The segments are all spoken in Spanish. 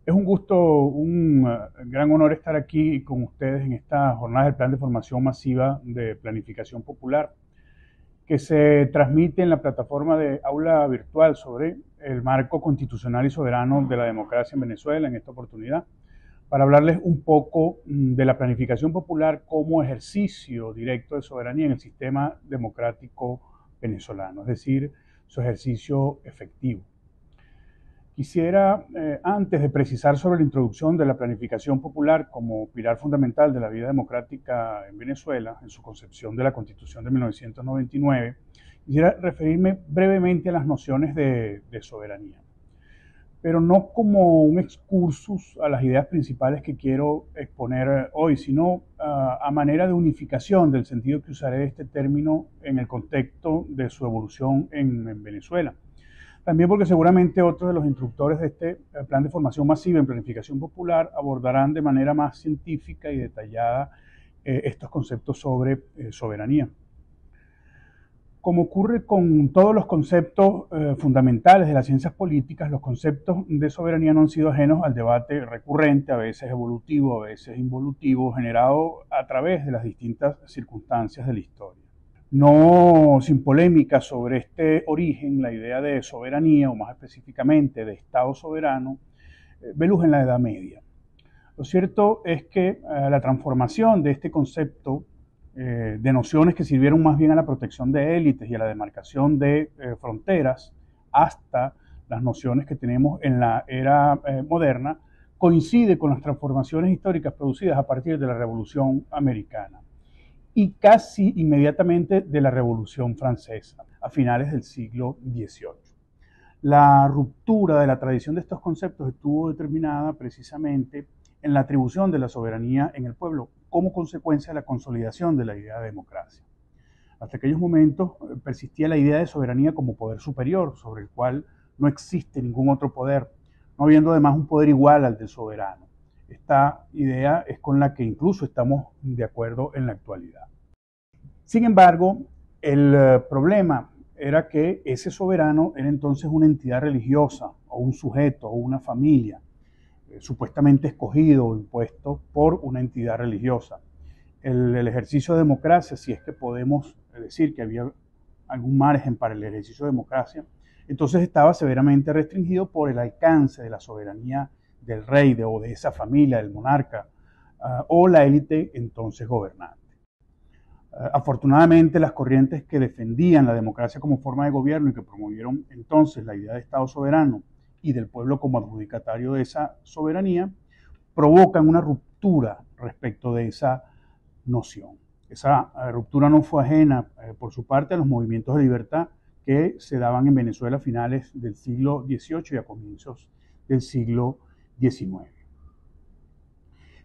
Es un gusto, un gran honor estar aquí con ustedes en esta jornada del Plan de Formación Masiva de Planificación Popular, que se transmite en la plataforma de aula virtual sobre el marco constitucional y soberano de la democracia en Venezuela en esta oportunidad, para hablarles un poco de la planificación popular como ejercicio directo de soberanía en el sistema democrático venezolano, es decir, su ejercicio efectivo. Quisiera, antes de precisar sobre la introducción de la planificación popular como pilar fundamental de la vida democrática en Venezuela, en su concepción de la Constitución de 1999, quisiera referirme brevemente a las nociones de soberanía, pero no como un excursus a las ideas principales que quiero exponer hoy, sino a manera de unificación del sentido que usaré de este término en el contexto de su evolución en Venezuela. También porque seguramente otros de los instructores de este plan de formación masiva en planificación popular abordarán de manera más científica y detallada estos conceptos sobre soberanía. Como ocurre con todos los conceptos fundamentales de las ciencias políticas, los conceptos de soberanía no han sido ajenos al debate recurrente, a veces evolutivo, a veces involutivo, generado a través de las distintas circunstancias de la historia. No sin polémica sobre este origen, la idea de soberanía, o más específicamente de Estado soberano, ve luz en la Edad Media. Lo cierto es que la transformación de este concepto de nociones que sirvieron más bien a la protección de élites y a la demarcación de fronteras, hasta las nociones que tenemos en la era moderna, coincide con las transformaciones históricas producidas a partir de la Revolución Americana y casi inmediatamente de la Revolución Francesa, a finales del siglo XVIII. La ruptura de la tradición de estos conceptos estuvo determinada precisamente en la atribución de la soberanía en el pueblo como consecuencia de la consolidación de la idea de democracia. Hasta aquellos momentos persistía la idea de soberanía como poder superior, sobre el cual no existe ningún otro poder, no habiendo además un poder igual al del soberano. Esta idea es con la que incluso estamos de acuerdo en la actualidad. Sin embargo, el problema era que ese soberano era entonces una entidad religiosa o un sujeto o una familia, supuestamente escogido o impuesto por una entidad religiosa. El ejercicio de democracia, si es que podemos decir que había algún margen para el ejercicio de democracia, entonces estaba severamente restringido por el alcance de la soberanía del rey o de esa familia, del monarca, o la élite entonces gobernante. Afortunadamente, las corrientes que defendían la democracia como forma de gobierno y que promovieron entonces la idea de Estado soberano y del pueblo como adjudicatario de esa soberanía, provocan una ruptura respecto de esa noción. Esa ruptura no fue ajena, por su parte, a los movimientos de libertad que se daban en Venezuela a finales del siglo XVIII y a comienzos del siglo XIX.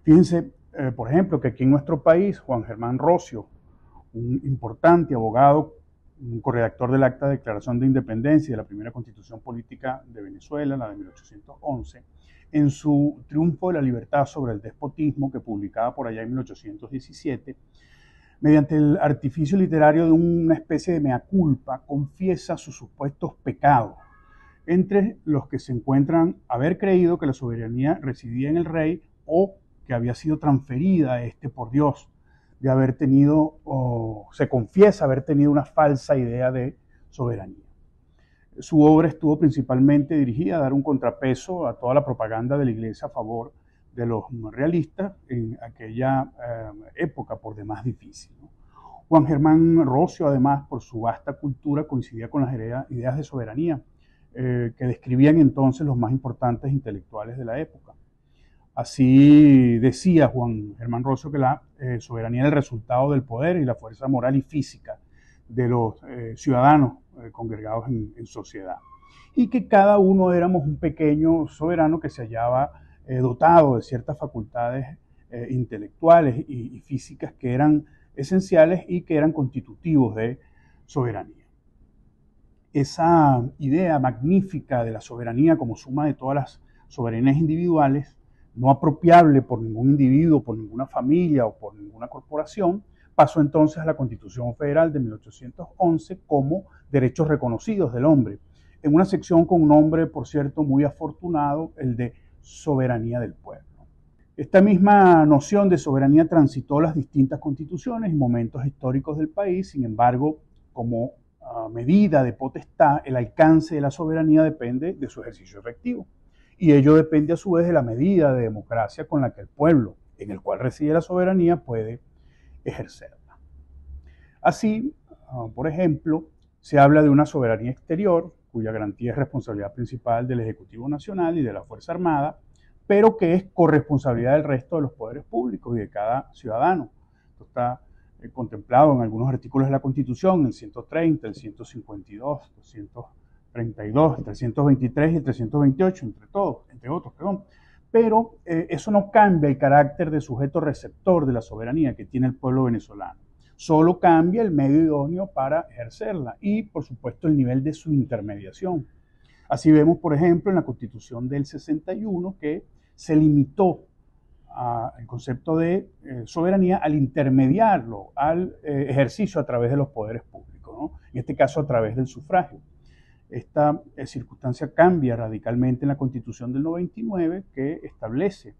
Fíjense, por ejemplo, que aquí en nuestro país, Juan Germán Rocio, un importante abogado, un corredactor del Acta de Declaración de Independencia y de la primera Constitución Política de Venezuela, la de 1811, en su Triunfo de la Libertad sobre el Despotismo, que publicaba por allá en 1817, mediante el artificio literario de una especie de mea culpa, confiesa sus supuestos pecados, entre los que se encuentran haber creído que la soberanía residía en el rey o que había sido transferida a este por Dios, de haber tenido, o se confiesa haber tenido una falsa idea de soberanía. Su obra estuvo principalmente dirigida a dar un contrapeso a toda la propaganda de la Iglesia a favor de los realistas en aquella época por demás difícil, ¿no? Juan Germán Rocio, además, por su vasta cultura, coincidía con las ideas de soberanía que describían entonces los más importantes intelectuales de la época. Así decía Juan Germán Rocio que la soberanía era el resultado del poder y la fuerza moral y física de los ciudadanos congregados en sociedad. Y que cada uno éramos un pequeño soberano que se hallaba dotado de ciertas facultades intelectuales y físicas que eran esenciales y que eran constitutivos de soberanía. Esa idea magnífica de la soberanía como suma de todas las soberanías individuales, no apropiable por ningún individuo, por ninguna familia o por ninguna corporación, pasó entonces a la Constitución Federal de 1811 como derechos reconocidos del hombre, en una sección con un nombre, por cierto, muy afortunado, el de soberanía del pueblo. Esta misma noción de soberanía transitó las distintas constituciones y momentos históricos del país. Sin embargo, como medida de potestad, el alcance de la soberanía depende de su ejercicio efectivo. Y ello depende a su vez de la medida de democracia con la que el pueblo, en el cual reside la soberanía, puede ejercerla. Así, por ejemplo, se habla de una soberanía exterior, cuya garantía es responsabilidad principal del Ejecutivo Nacional y de la Fuerza Armada, pero que es corresponsabilidad del resto de los poderes públicos y de cada ciudadano. Esto está contemplado en algunos artículos de la Constitución, el 130, el 152, el 232, el 323 y el 328, entre otros. Pero eso no cambia el carácter de sujeto receptor de la soberanía que tiene el pueblo venezolano. Solo cambia el medio idóneo para ejercerla y, por supuesto, el nivel de su intermediación. Así vemos, por ejemplo, en la Constitución del 61 que se limitó el concepto de soberanía al intermediarlo, al ejercicio a través de los poderes públicos, ¿no? En este caso a través del sufragio. Esta circunstancia cambia radicalmente en la Constitución del 99, que establece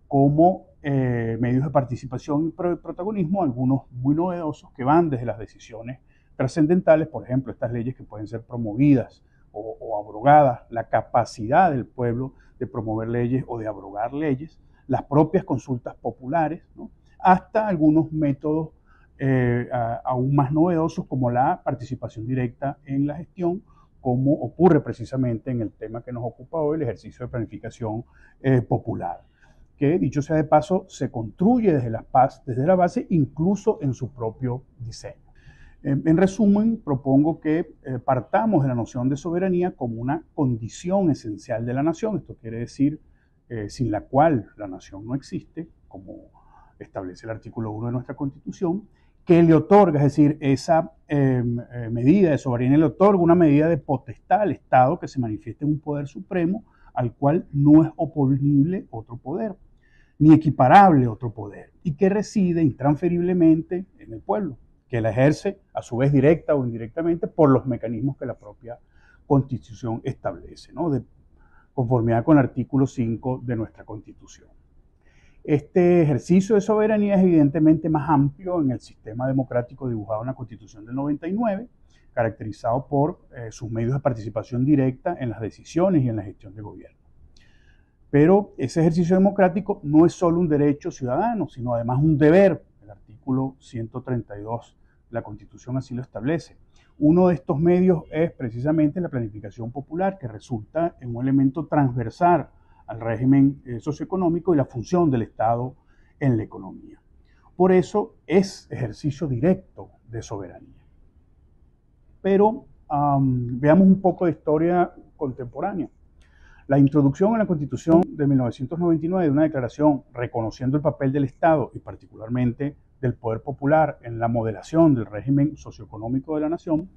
como medios de participación y protagonismo algunos muy novedosos que van desde las decisiones trascendentales, por ejemplo, estas leyes que pueden ser promovidas o abrogadas, la capacidad del pueblo de promover leyes o de abrogar leyes, las propias consultas populares, ¿no? Hasta algunos métodos aún más novedosos como la participación directa en la gestión, como ocurre precisamente en el tema que nos ocupa hoy, el ejercicio de planificación popular, que dicho sea de paso se construye desde la base incluso en su propio diseño. En resumen, propongo que partamos de la noción de soberanía como una condición esencial de la nación. Esto quiere decir sin la cual la nación no existe, como establece el artículo 1 de nuestra Constitución, que le otorga, es decir, esa medida de soberanía le otorga una medida de potestad al Estado que se manifiesta en un poder supremo al cual no es oponible otro poder, ni equiparable otro poder, y que reside intransferiblemente en el pueblo, que la ejerce a su vez directa o indirectamente por los mecanismos que la propia Constitución establece, ¿no? De conformidad con el artículo 5 de nuestra Constitución. Este ejercicio de soberanía es evidentemente más amplio en el sistema democrático dibujado en la Constitución del 99, caracterizado por sus medios de participación directa en las decisiones y en la gestión de gobierno. Pero ese ejercicio democrático no es solo un derecho ciudadano, sino además un deber. El artículo 132 de la Constitución así lo establece. Uno de estos medios es precisamente la planificación popular, que resulta en un elemento transversal al régimen socioeconómico y la función del Estado en la economía. Por eso es ejercicio directo de soberanía. Pero veamos un poco de historia contemporánea. La introducción en la Constitución de 1999 de una declaración reconociendo el papel del Estado y particularmente del poder popular en la modelación del régimen socioeconómico de la nación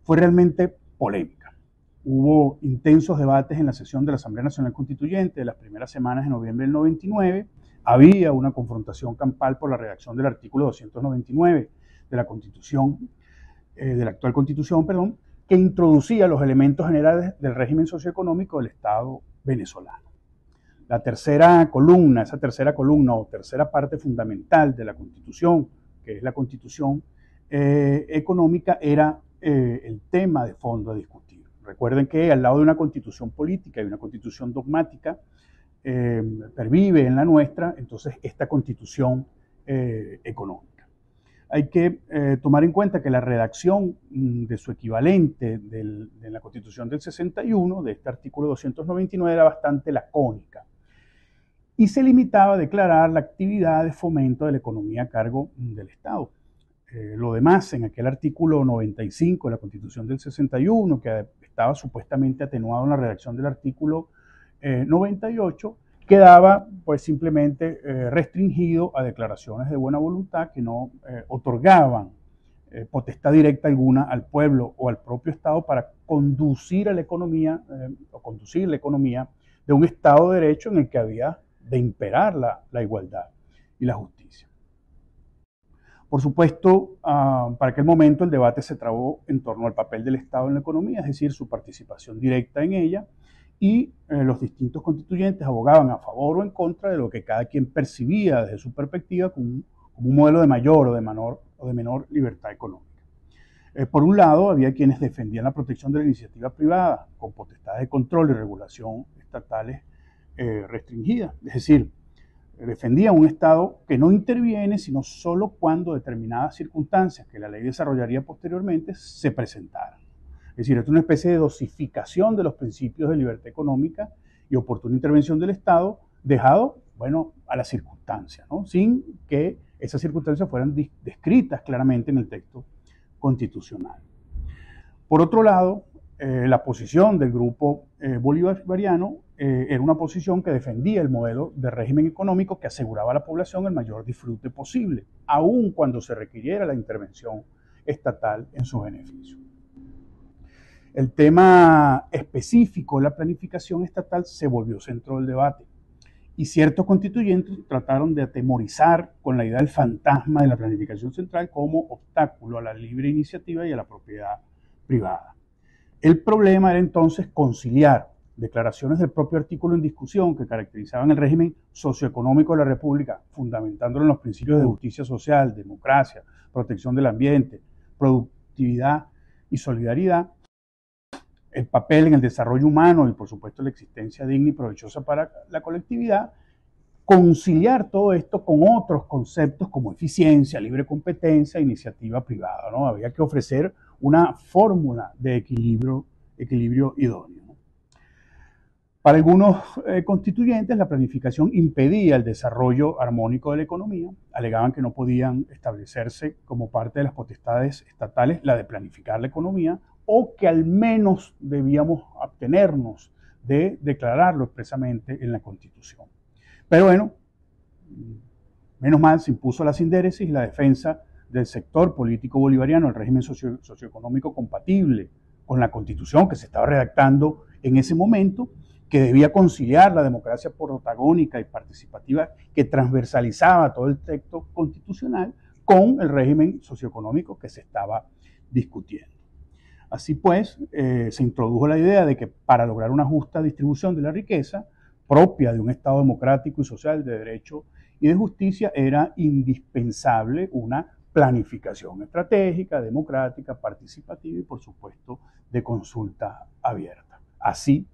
fue realmente polémica. Hubo intensos debates en la sesión de la Asamblea Nacional Constituyente de las primeras semanas de noviembre del 99. Había una confrontación campal por la redacción del artículo 299 de la Constitución, de la actual Constitución, que introducía los elementos generales del régimen socioeconómico del Estado venezolano. La tercera columna, esa tercera columna o tercera parte fundamental de la Constitución, que es la Constitución económica, era el tema de fondo a discutir. Recuerden que al lado de una Constitución política y una Constitución dogmática, pervive en la nuestra, entonces, esta Constitución económica. Hay que tomar en cuenta que la redacción de su equivalente de la Constitución del 61, de este artículo 299, era bastante lacónica y se limitaba a declarar la actividad de fomento de la economía a cargo del Estado. Lo demás, en aquel artículo 95 de la Constitución del 61, que estaba supuestamente atenuado en la redacción del artículo 98, quedaba pues simplemente restringido a declaraciones de buena voluntad que no otorgaban potestad directa alguna al pueblo o al propio Estado para conducir a la economía o conducir la economía de un Estado de Derecho en el que había de imperar la igualdad y la justicia. Por supuesto, para aquel momento el debate se trabó en torno al papel del Estado en la economía, es decir, su participación directa en ella, y los distintos constituyentes abogaban a favor o en contra de lo que cada quien percibía desde su perspectiva como un modelo de mayor o de menor libertad económica. Por un lado, había quienes defendían la protección de la iniciativa privada, con potestades de control y regulación estatales restringidas. Es decir, defendía un Estado que no interviene sino solo cuando determinadas circunstancias que la ley desarrollaría posteriormente se presentaran. Es decir, es una especie de dosificación de los principios de libertad económica y oportuna intervención del Estado, dejado, bueno, a las circunstancias, ¿no? Sin que esas circunstancias fueran descritas claramente en el texto constitucional. Por otro lado, la posición del grupo bolivariano era una posición que defendía el modelo de régimen económico que aseguraba a la población el mayor disfrute posible, aun cuando se requiriera la intervención estatal en su beneficio. El tema específico de la planificación estatal se volvió centro del debate y ciertos constituyentes trataron de atemorizar con la idea del fantasma de la planificación central como obstáculo a la libre iniciativa y a la propiedad privada. El problema era entonces conciliar declaraciones del propio artículo en discusión que caracterizaban el régimen socioeconómico de la República, fundamentándolo en los principios de justicia social, democracia, protección del ambiente, productividad y solidaridad, el papel en el desarrollo humano y por supuesto la existencia digna y provechosa para la colectividad, conciliar todo esto con otros conceptos como eficiencia, libre competencia, iniciativa privada, ¿no? Había que ofrecer una fórmula de equilibrio idóneo. Para algunos constituyentes, la planificación impedía el desarrollo armónico de la economía. Alegaban que no podían establecerse como parte de las potestades estatales la de planificar la economía, o que al menos debíamos abstenernos de declararlo expresamente en la Constitución. Pero bueno, menos mal se impuso la sindéresis y la defensa del sector político bolivariano, el régimen socioeconómico compatible con la Constitución que se estaba redactando en ese momento, que debía conciliar la democracia protagónica y participativa que transversalizaba todo el texto constitucional con el régimen socioeconómico que se estaba discutiendo. Así pues, se introdujo la idea de que para lograr una justa distribución de la riqueza propia de un Estado democrático y social de derecho y de justicia era indispensable una planificación estratégica, democrática, participativa y, por supuesto, de consulta abierta. Así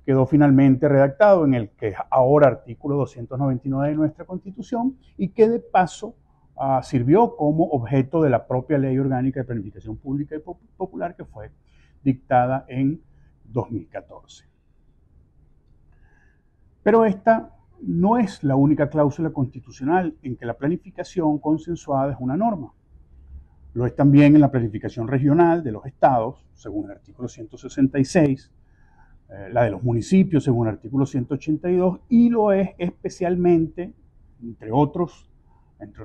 quedó finalmente redactado en el que es ahora artículo 299 de nuestra Constitución y que de paso sirvió como objeto de la propia Ley Orgánica de Planificación Pública y Popular que fue dictada en 2014. Pero esta no es la única cláusula constitucional en que la planificación consensuada es una norma. Lo es también en la planificación regional de los estados, según el artículo 166, la de los municipios, según el artículo 182, y lo es especialmente, entre otras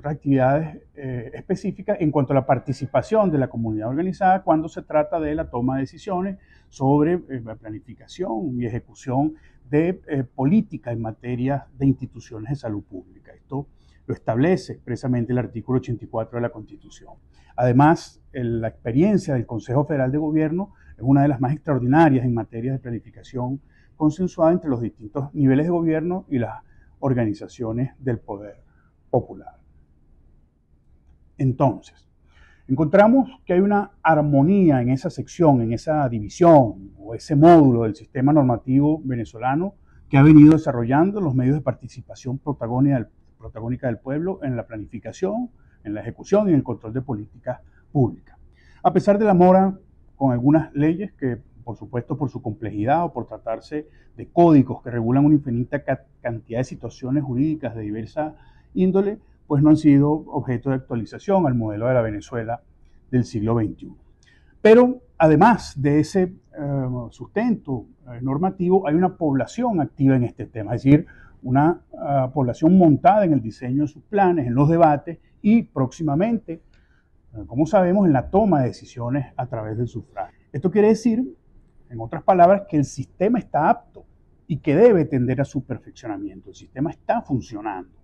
actividades específicas, en cuanto a la participación de la comunidad organizada cuando se trata de la toma de decisiones sobre la planificación y ejecución de política en materia de instituciones de salud pública. Esto lo establece expresamente el artículo 84 de la Constitución. Además, la experiencia del Consejo Federal de Gobierno es una de las más extraordinarias en materia de planificación consensuada entre los distintos niveles de gobierno y las organizaciones del poder popular. Entonces, encontramos que hay una armonía en esa sección, en esa división o ese módulo del sistema normativo venezolano que ha venido desarrollando los medios de participación protagónica del pueblo en la planificación, en la ejecución y en el control de políticas públicas. A pesar de la mora con algunas leyes que, por supuesto, por su complejidad o por tratarse de códigos que regulan una infinita cantidad de situaciones jurídicas de diversa índole, pues no han sido objeto de actualización al modelo de la Venezuela del siglo XXI. Pero además de ese sustento normativo, hay una población activa en este tema, es decir, una población montada en el diseño de sus planes, en los debates y próximamente, como sabemos, en la toma de decisiones a través del sufragio. Esto quiere decir, en otras palabras, que el sistema está apto y que debe tender a su perfeccionamiento. El sistema está funcionando.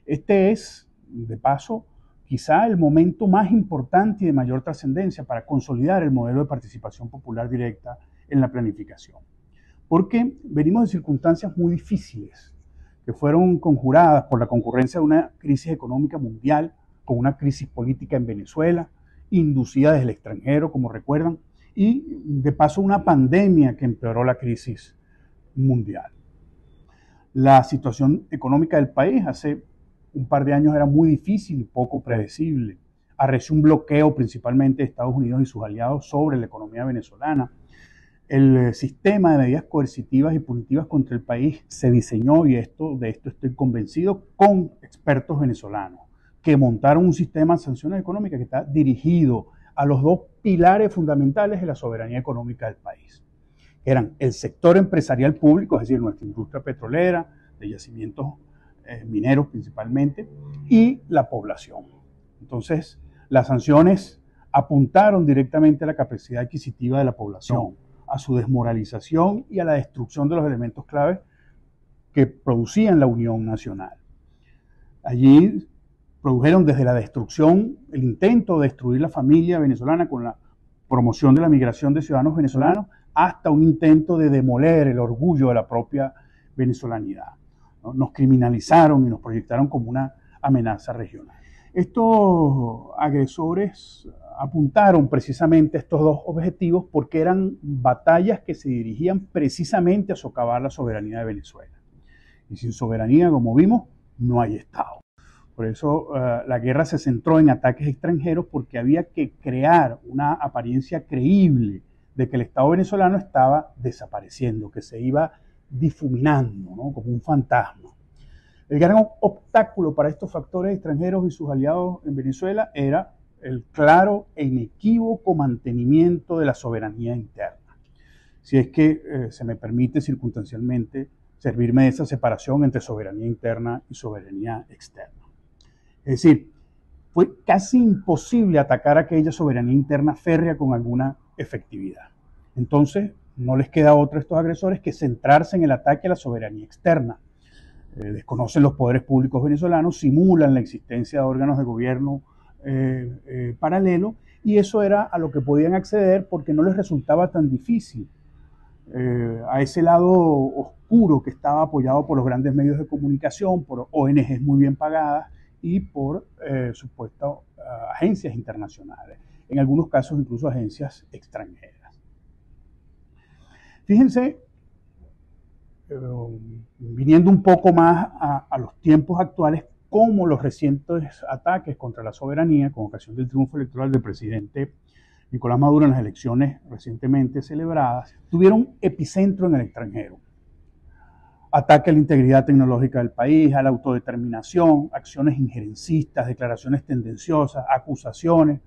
Este es, de paso, quizá el momento más importante y de mayor trascendencia para consolidar el modelo de participación popular directa en la planificación. porque venimos de circunstancias muy difíciles, que fueron conjuradas por la concurrencia de una crisis económica mundial, con una crisis política en Venezuela, inducida desde el extranjero, como recuerdan, y de paso una pandemia que empeoró la crisis mundial. La situación económica del país hace un par de años era muy difícil y poco predecible. Arreció un bloqueo principalmente de Estados Unidos y sus aliados sobre la economía venezolana. El sistema de medidas coercitivas y punitivas contra el país se diseñó, y de esto estoy convencido, con expertos venezolanos, que montaron un sistema de sanciones económicas que está dirigido a los dos pilares fundamentales de la soberanía económica del país. Eran el sector empresarial público, es decir, nuestra industria petrolera, de yacimientos mineros principalmente, y la población. Entonces, las sanciones apuntaron directamente a la capacidad adquisitiva de la población, a su desmoralización y a la destrucción de los elementos claves que producían la unión nacional. Allí produjeron desde la destrucción, el intento de destruir la familia venezolana con la promoción de la migración de ciudadanos venezolanos, hasta un intento de demoler el orgullo de la propia venezolanidad. Nos criminalizaron y nos proyectaron como una amenaza regional. Estos agresores apuntaron precisamente a estos dos objetivos porque eran batallas que se dirigían precisamente a socavar la soberanía de Venezuela. Y sin soberanía, como vimos, no hay Estado. Por eso la guerra se centró en ataques extranjeros, porque había que crear una apariencia creíble de que el Estado venezolano estaba desapareciendo, que se iba difuminando, ¿no?, como un fantasma. El gran obstáculo para estos factores extranjeros y sus aliados en Venezuela era el claro e inequívoco mantenimiento de la soberanía interna. Si es que se me permite circunstancialmente servirme de esa separación entre soberanía interna y soberanía externa. Es decir, fue casi imposible atacar aquella soberanía interna férrea con alguna efectividad. Entonces, no les queda otra a estos agresores que centrarse en el ataque a la soberanía externa. Desconocen los poderes públicos venezolanos, simulan la existencia de órganos de gobierno paralelo, y eso era a lo que podían acceder porque no les resultaba tan difícil. A ese lado oscuro que estaba apoyado por los grandes medios de comunicación, por ONGs muy bien pagadas y por supuestas agencias internacionales, en algunos casos incluso agencias extranjeras. Fíjense, viniendo un poco más a los tiempos actuales, cómo los recientes ataques contra la soberanía, con ocasión del triunfo electoral del presidente Nicolás Maduro en las elecciones recientemente celebradas, tuvieron epicentro en el extranjero. Ataque a la integridad tecnológica del país, a la autodeterminación, acciones injerencistas, declaraciones tendenciosas, acusaciones.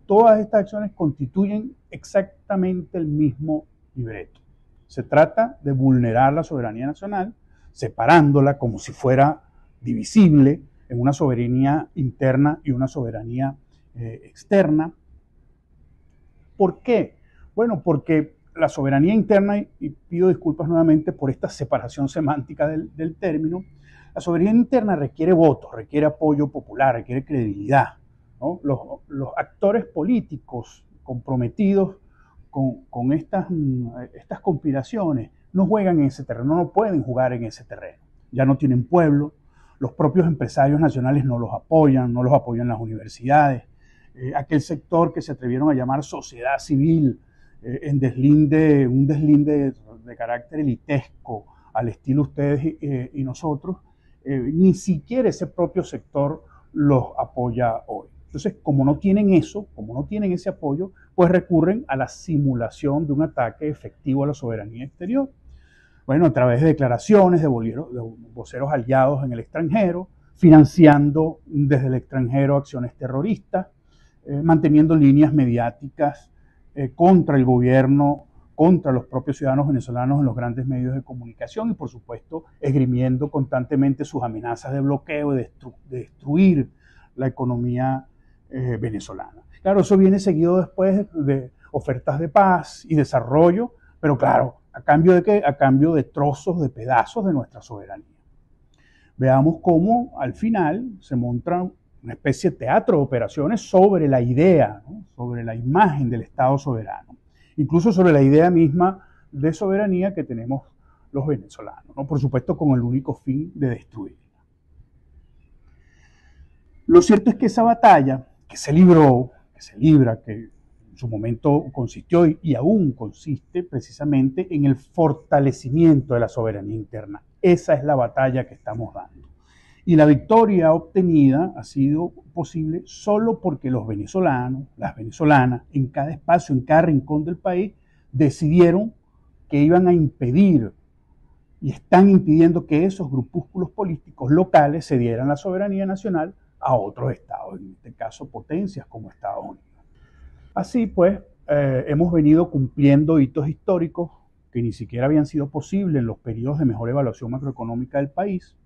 Todas estas acciones constituyen exactamente el mismo libreto. Se trata de vulnerar la soberanía nacional, separándola como si fuera divisible en una soberanía interna y una soberanía externa. ¿Por qué? Bueno, porque la soberanía interna, y pido disculpas nuevamente por esta separación semántica del término, la soberanía interna requiere votos, requiere apoyo popular, requiere credibilidad, ¿no? Los actores políticos comprometidos con estas conspiraciones no juegan en ese terreno, no pueden jugar en ese terreno. Ya no tienen pueblo, los propios empresarios nacionales no los apoyan las universidades. Aquel sector que se atrevieron a llamar sociedad civil, un deslinde de carácter elitesco, al estilo ustedes y nosotros, ni siquiera ese propio sector los apoya hoy. Entonces, como no tienen eso, como no tienen ese apoyo, pues recurren a la simulación de un ataque efectivo a la soberanía exterior. Bueno, a través de declaraciones de voceros aliados en el extranjero, financiando desde el extranjero acciones terroristas, manteniendo líneas mediáticas contra el gobierno, contra los propios ciudadanos venezolanos en los grandes medios de comunicación, y por supuesto esgrimiendo constantemente sus amenazas de bloqueo y de destruir la economía venezolana. Claro, eso viene seguido después de ofertas de paz y desarrollo, pero claro, ¿a cambio de qué? A cambio de trozos, de pedazos de nuestra soberanía. Veamos cómo al final se monta una especie de teatro de operaciones sobre la idea, ¿no?, sobre la imagen del Estado soberano, incluso sobre la idea misma de soberanía que tenemos los venezolanos, ¿no? Por supuesto con el único fin de destruirla. Lo cierto es que esa batalla que se libró, que se libra, que en su momento consistió y aún consiste precisamente en el fortalecimiento de la soberanía interna. Esa es la batalla que estamos dando. Y la victoria obtenida ha sido posible solo porque los venezolanos, las venezolanas, en cada espacio, en cada rincón del país, decidieron que iban a impedir y están impidiendo que esos grupúsculos políticos locales cedieran la soberanía nacional a otros estados, en este caso potencias como Estados Unidos. Así pues, hemos venido cumpliendo hitos históricos que ni siquiera habían sido posibles en los periodos de mejor evaluación macroeconómica del país.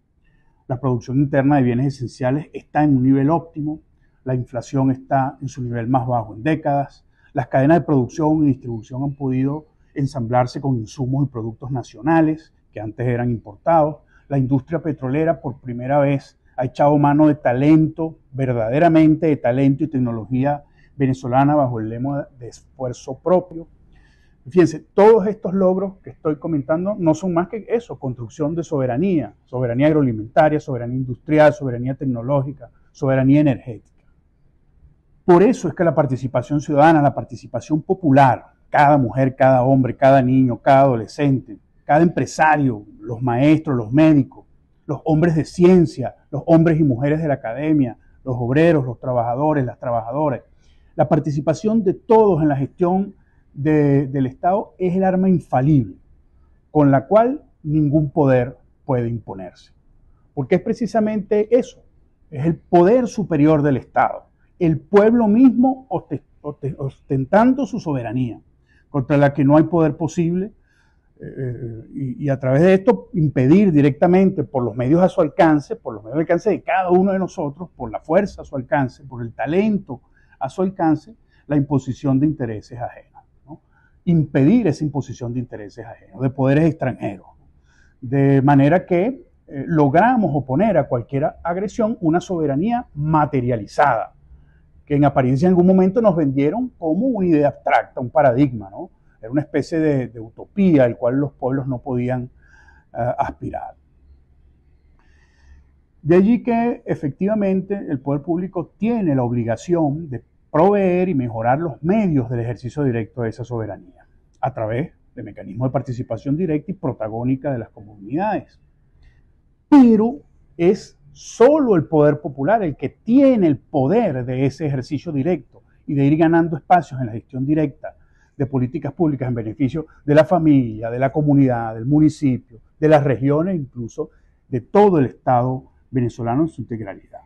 La producción interna de bienes esenciales está en un nivel óptimo, la inflación está en su nivel más bajo en décadas, las cadenas de producción y distribución han podido ensamblarse con insumos y productos nacionales que antes eran importados, la industria petrolera por primera vez ha echado mano de talento, verdaderamente de talento y tecnología venezolana bajo el lema de esfuerzo propio. Fíjense, todos estos logros que estoy comentando no son más que eso, construcción de soberanía, soberanía agroalimentaria, soberanía industrial, soberanía tecnológica, soberanía energética. Por eso es que la participación ciudadana, la participación popular, cada mujer, cada hombre, cada niño, cada adolescente, cada empresario, los maestros, los médicos, los hombres de ciencia, los hombres y mujeres de la academia, los obreros, los trabajadores, las trabajadoras. La participación de todos en la gestión del Estado es el arma infalible, con la cual ningún poder puede imponerse. Porque es precisamente eso, es el poder superior del Estado, el pueblo mismo ostentando su soberanía, contra la que no hay poder posible, y a través de esto impedir directamente por los medios a su alcance, por los medios al alcance de cada uno de nosotros, por la fuerza a su alcance, por el talento a su alcance, la imposición de intereses ajenos, ¿no? Impedir esa imposición de intereses ajenos, de poderes extranjeros, de manera que logramos oponer a cualquier agresión una soberanía materializada, que en apariencia en algún momento nos vendieron como una idea abstracta, un paradigma, ¿no? Era una especie de utopía al cual los pueblos no podían aspirar. De allí que efectivamente el poder público tiene la obligación de proveer y mejorar los medios del ejercicio directo de esa soberanía, a través de mecanismos de participación directa y protagónica de las comunidades. Pero es solo el poder popular el que tiene el poder de ese ejercicio directo y de ir ganando espacios en la gestión directa de políticas públicas en beneficio de la familia, de la comunidad, del municipio, de las regiones, incluso de todo el Estado venezolano en su integralidad.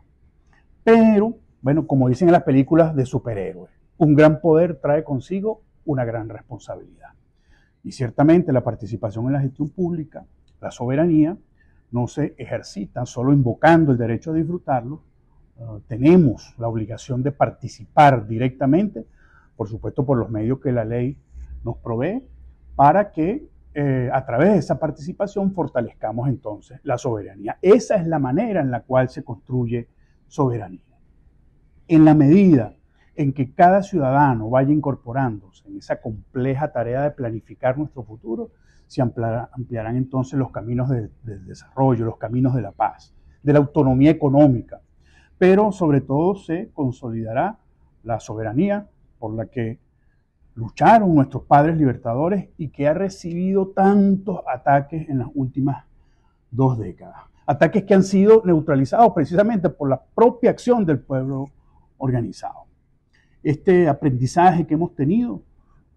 Pero, bueno, como dicen en las películas de superhéroes, un gran poder trae consigo una gran responsabilidad. Y ciertamente la participación en la gestión pública, la soberanía, no se ejercita solo invocando el derecho a disfrutarlo. Tenemos la obligación de participar directamente, por supuesto por los medios que la ley nos provee, para que a través de esa participación fortalezcamos entonces la soberanía. Esa es la manera en la cual se construye soberanía. En la medida en que cada ciudadano vaya incorporándose en esa compleja tarea de planificar nuestro futuro, se ampliarán entonces los caminos del desarrollo, los caminos de la paz, de la autonomía económica, pero sobre todo se consolidará la soberanía por la que lucharon nuestros padres libertadores y que ha recibido tantos ataques en las últimas 2 décadas. Ataques que han sido neutralizados precisamente por la propia acción del pueblo organizado. Este aprendizaje que hemos tenido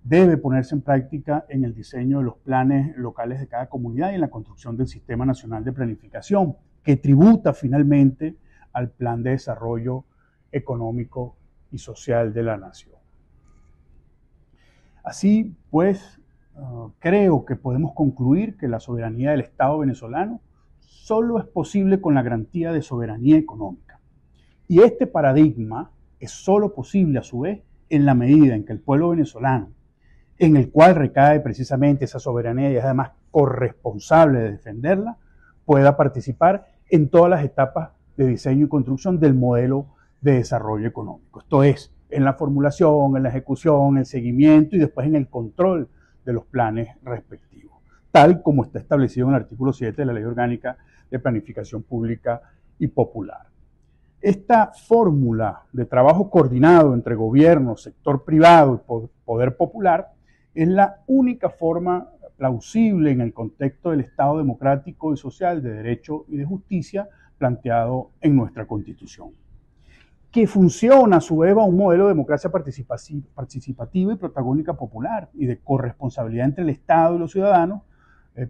debe ponerse en práctica en el diseño de los planes locales de cada comunidad y en la construcción del Sistema Nacional de Planificación, que tributa finalmente al Plan de Desarrollo Económico y Social de la Nación. Así pues, creo que podemos concluir que la soberanía del Estado venezolano solo es posible con la garantía de soberanía económica. Y este paradigma es solo posible a su vez en la medida en que el pueblo venezolano, en el cual recae precisamente esa soberanía y es además corresponsable de defenderla, pueda participar en todas las etapas de diseño y construcción del modelo de desarrollo económico. Esto es, en la formulación, en la ejecución, en el seguimiento y después en el control de los planes respectivos, tal como está establecido en el artículo 7 de la Ley Orgánica de Planificación Pública y Popular. Esta fórmula de trabajo coordinado entre gobierno, sector privado y poder popular es la única forma plausible en el contexto del Estado democrático y social de derecho y de justicia planteado en nuestra Constitución, que funciona a su vez a un modelo de democracia participativa y protagónica popular y de corresponsabilidad entre el Estado y los ciudadanos,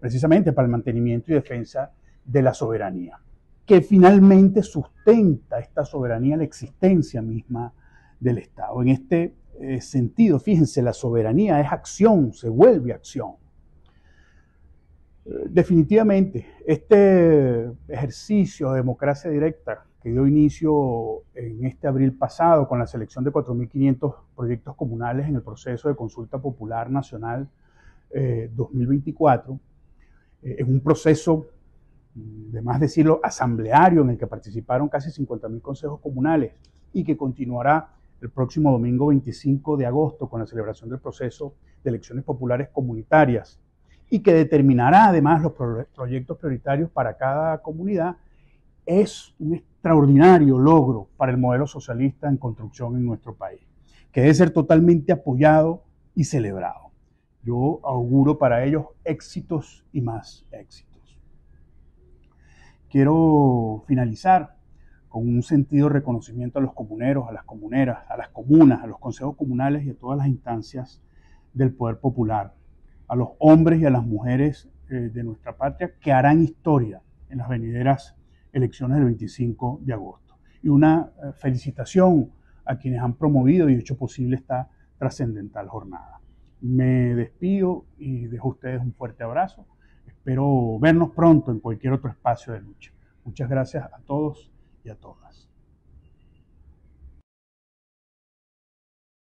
precisamente para el mantenimiento y defensa de la soberanía, que finalmente sustenta esta soberanía la existencia misma del Estado. En este sentido, fíjense, la soberanía es acción, se vuelve acción. Definitivamente, este ejercicio de democracia directa que dio inicio en este abril pasado con la selección de 4.500 proyectos comunales en el proceso de consulta popular nacional 2024, es un proceso, de más decirlo, asambleario en el que participaron casi 50.000 consejos comunales y que continuará el próximo domingo 25 de agosto con la celebración del proceso de elecciones populares comunitarias y que determinará además los proyectos prioritarios para cada comunidad, es un extraordinario logro para el modelo socialista en construcción en nuestro país, que debe ser totalmente apoyado y celebrado. Yo auguro para ellos éxitos y más éxitos. Quiero finalizar con un sentido de reconocimiento a los comuneros, a las comuneras, a las comunas, a los consejos comunales y a todas las instancias del poder popular, a los hombres y a las mujeres de nuestra patria que harán historia en las venideras elecciones del 25 de agosto. Y una felicitación a quienes han promovido y hecho posible esta trascendental jornada. Me despido y dejo a ustedes un fuerte abrazo. Espero vernos pronto en cualquier otro espacio de lucha. Muchas gracias a todos y a todas.